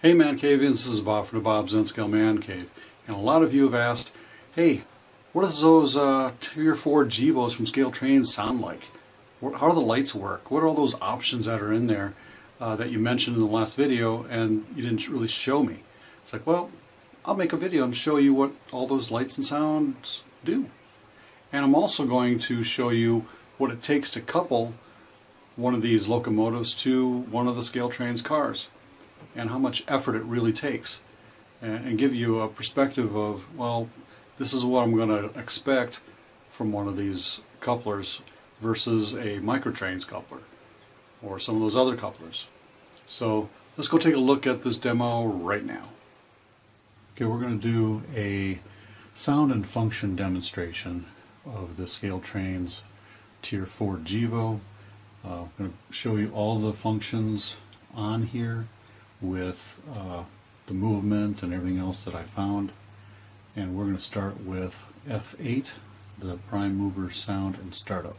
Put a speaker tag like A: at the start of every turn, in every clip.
A: Hey ManCavians, this is Bob from DaBob's N-Scale ManCave, and a lot of you have asked, hey, what does those 3 or 4 GEVOs from scale trains sound like? How do the lights work? What are all those options that are in there that you mentioned in the last video and you didn't really show me? It's like, well, I'll make a video and show you what all those lights and sounds do. And I'm also going to show you what it takes to couple one of these locomotives to one of the scale train's cars, and how much effort it really takes, and give you a perspective of, well, this is what I'm going to expect from one of these couplers versus a microtrains coupler or some of those other couplers. So let's go take a look at this demo right now. Okay, we're going to do a sound and function demonstration of the scale train's Tier 4 GEVO. I'm going to show you all the functions on here with the movement and everything else that I found, and we're going to start with F8, the prime mover sound and startup.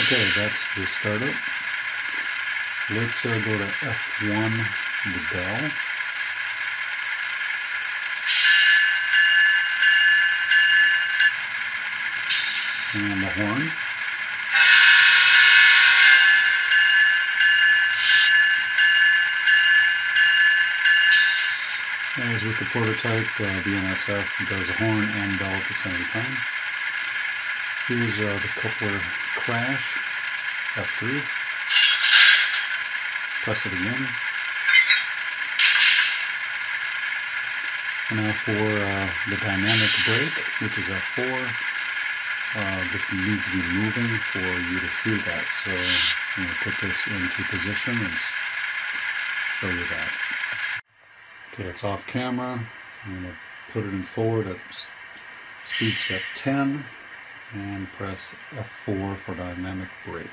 A: Okay, that's the startup. Let's go to F1, the bell. And the horn. As with the prototype, BNSF does a horn and bell at the same time. Here's the coupler crash, F3. Press it again. And now for the dynamic brake, which is F4. This needs to be moving for you to hear that. So I'm going to put this into position and show you that. Okay, it's off camera. I'm going to put it in forward at speed step 10. And press F4 for dynamic brake.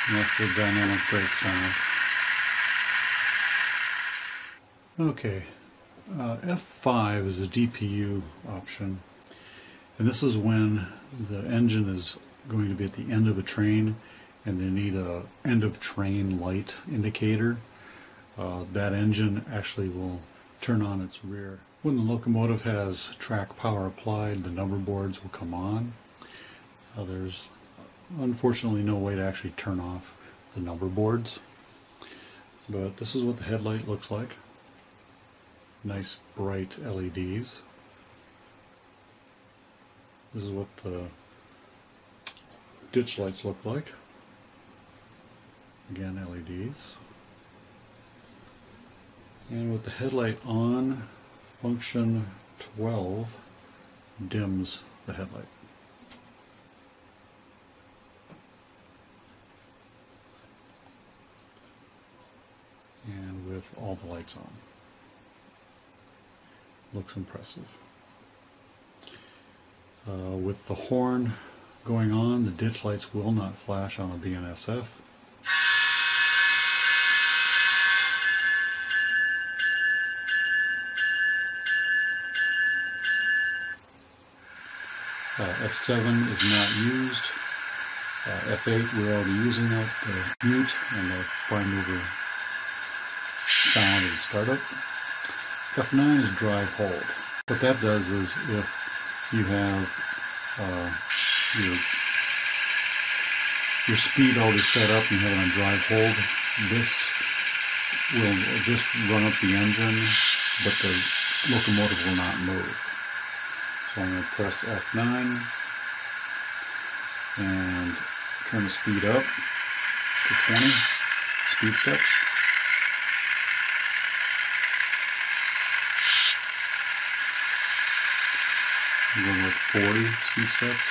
A: And that's the dynamic brake sound. Okay, F5 is the DPU option, and this is when the engine is going to be at the end of a train and they need a end of train light indicator. That engine actually will turn on its rear. When the locomotive has track power applied, the number boards will come on. There's unfortunately no way to actually turn off the number boards, but this is what the headlight looks like. Nice bright LEDs. This is what the ditch lights look like. Again, LEDs. And with the headlight on, function 12 dims the headlight. And with all the lights on. Looks impressive. With the horn going on, the ditch lights will not flash on a BNSF. F7 is not used. F8, we're already using that, the mute and the prime mover sound and startup. F9 is drive hold. What that does is if you have your your speed already set up and you have it on drive hold, this will just run up the engine, but the locomotive will not move. So I'm going to press F9 and turn the speed up to 20 speed steps. I'm going like 40 speed steps.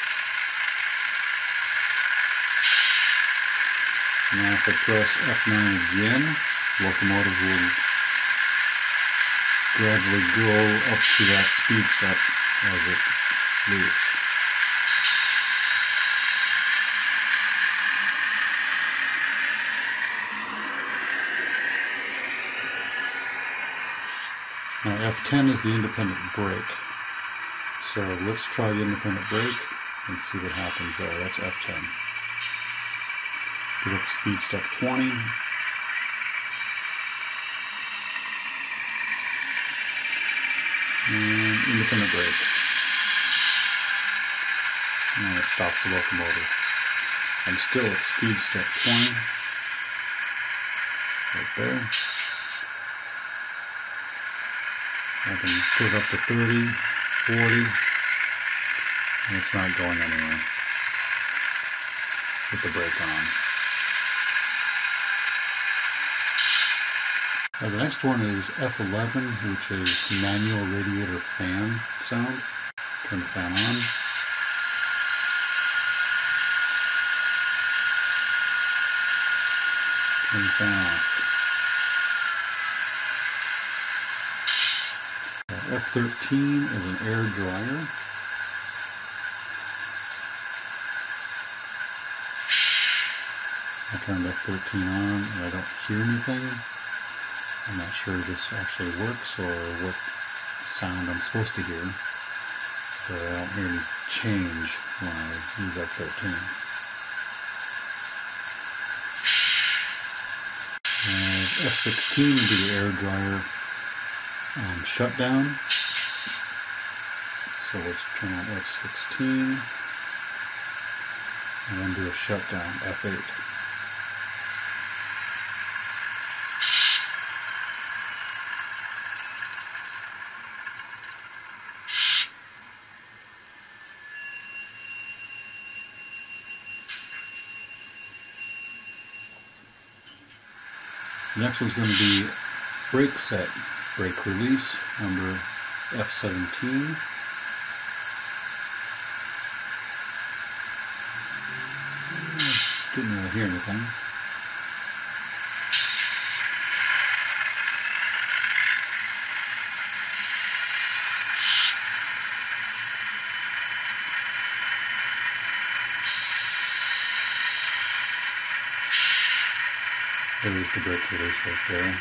A: Now if I press F9 again, the locomotive will gradually go up to that speed step as it leaves. Now F10 is the independent brake. So let's try the independent brake and see what happens there. That's F10. Get up to speed step 20. And independent brake. And it stops the locomotive. I'm still at speed step 20. Right there. I can put it up to 30, 40, and it's not going anywhere. Put the brake on. Now the next one is F11, which is manual radiator fan sound. Turn the fan on. Turn the fan off. F13 is an air dryer. I turned F13 on and I don't hear anything. I'm not sure this actually works or what sound I'm supposed to hear, but I don't hear any change when I use F13. F16 would be the air dryer shutdown. So let's turn on F16 and then do a shutdown, F8. The next one's going to be brake set, brake release, number F17. Didn't really hear anything. There's the brake release right there.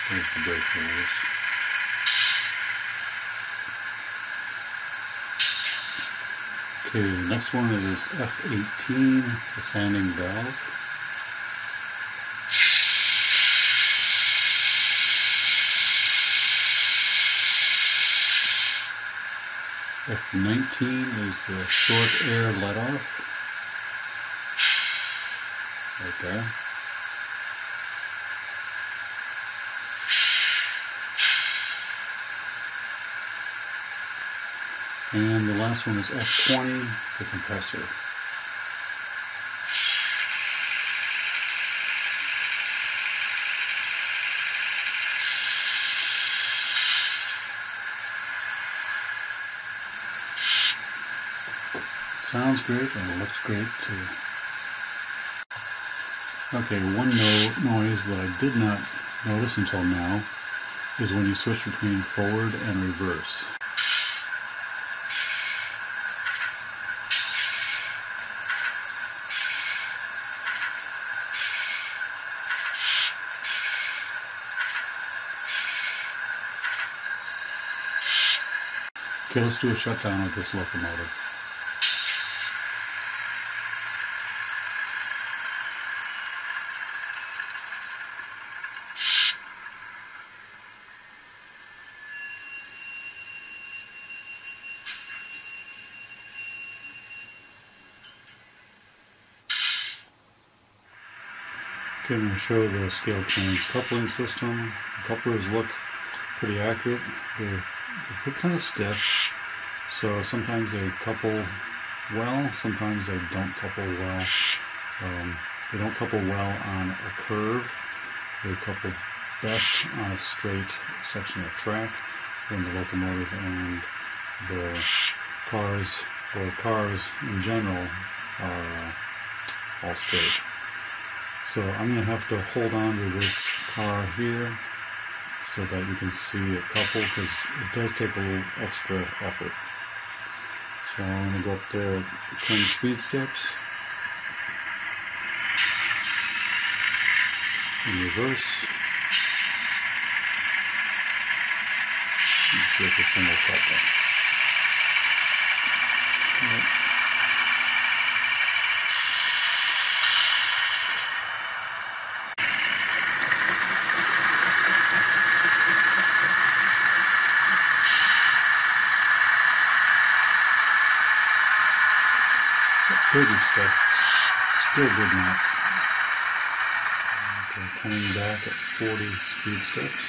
A: There's the brake release. Okay, the next one is F18, the sanding valve. F19 is the short air let-off. Right there. And the last one is F20, the compressor. It sounds great and it looks great too. Okay, one noise that I did not notice until now is when you switch between forward and reverse. Okay, let's do a shutdown of this locomotive. Okay, I'm going to show the scale train's coupling system. The couplers look pretty accurate. They're kind of stiff, so sometimes they couple well, sometimes they don't couple well. They don't couple well on a curve. They couple best on a straight section of track when the locomotive and the cars, or cars in general, are all straight. So I'm going to have to hold on to this car here so that you can see it couple, because it does take a little extra effort. So I'm going to go up there at 10 speed steps, in reverse. Let's see if it's single couple. Right. 30 steps, still did not. Okay, coming back at 40 speed steps.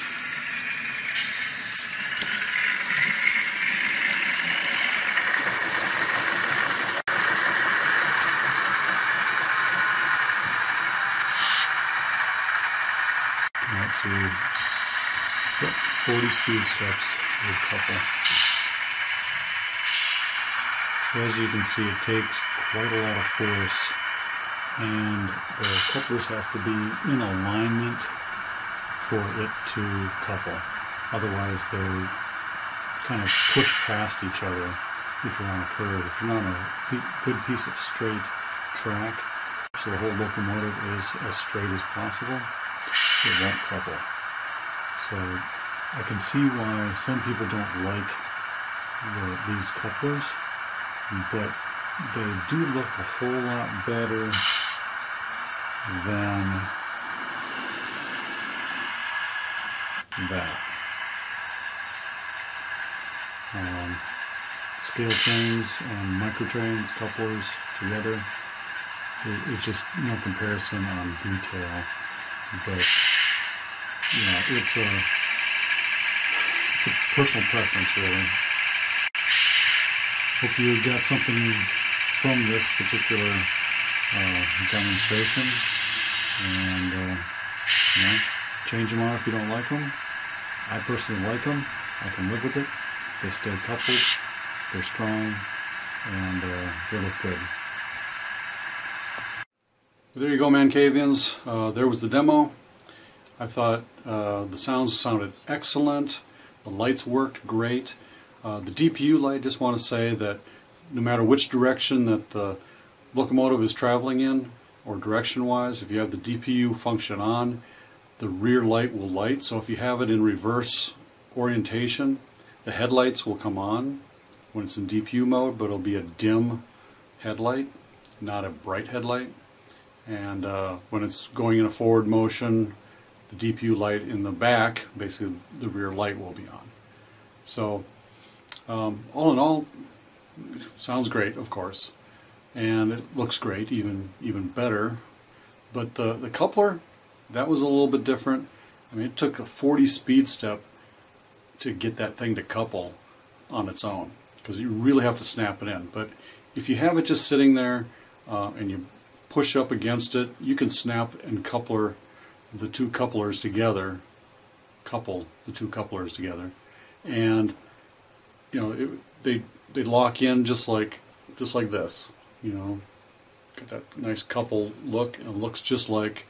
A: Alright, so we've got 40 speed steps with a couple. So as you can see, it takes quite a lot of force, and the couplers have to be in alignment for it to couple. Otherwise they kind of push past each other if you're on a curve. If you're on a good piece of straight track, so the whole locomotive is as straight as possible, it won't couple. So I can see why some people don't like these couplers, but they do look a whole lot better than that. Scale trains and micro trains, couplers together, it's just no comparison on detail, but yeah, it's a personal preference, really. Hope you got something from this particular demonstration, and change them out if you don't like them. I personally like them. I can live with it. They stay coupled, they're strong, and they look good. There you go, ManCavians. There was the demo. I thought the sounds sounded excellent. The lights worked great. The DPU light, just want to say that no matter which direction that the locomotive is traveling in, or direction-wise, if you have the DPU function on, the rear light will light. So if you have it in reverse orientation, the headlights will come on when it's in DPU mode, but it'll be a dim headlight, not a bright headlight. And when it's going in a forward motion, the DPU light in the back, basically the rear light will be on. So all in all, sounds great, of course, and it looks great, even better. But the coupler, that was a little bit different. I mean, it took a 40 speed step to get that thing to couple on its own, because you really have to snap it in. But if you have it just sitting there and you push up against it, you can snap and couple the two couplers together, and they lock in just like this. Got that nice couple look, and it looks just like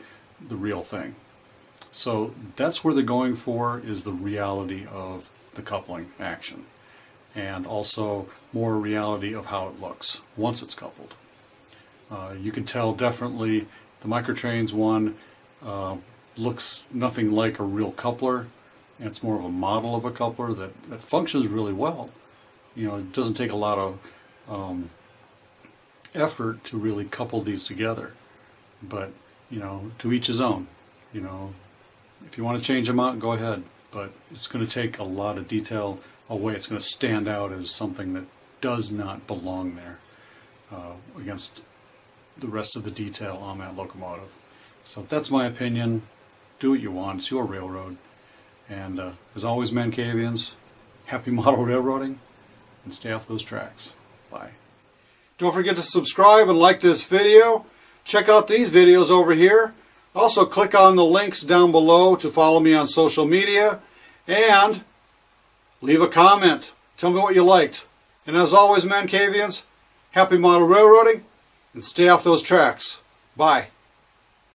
A: the real thing. So that's where they're going for, is the reality of the coupling action, and also more reality of how it looks once it's coupled. You can tell definitely the Microtrains one looks nothing like a real coupler, and it's more of a model of a coupler that functions really well, You know, it doesn't take a lot of effort to really couple these together. But, you know, to each his own. You know, if you want to change them out, go ahead. But it's going to take a lot of detail away. It's going to stand out as something that does not belong there against the rest of the detail on that locomotive. So that's my opinion. Do what you want. It's your railroad. And as always, ManCavians, happy model railroading, and stay off those tracks. Bye. Don't forget to subscribe and like this video. Check out these videos over here. Also click on the links down below to follow me on social media. And leave a comment. Tell me what you liked. And as always, ManCavians, happy model railroading, and stay off those tracks. Bye.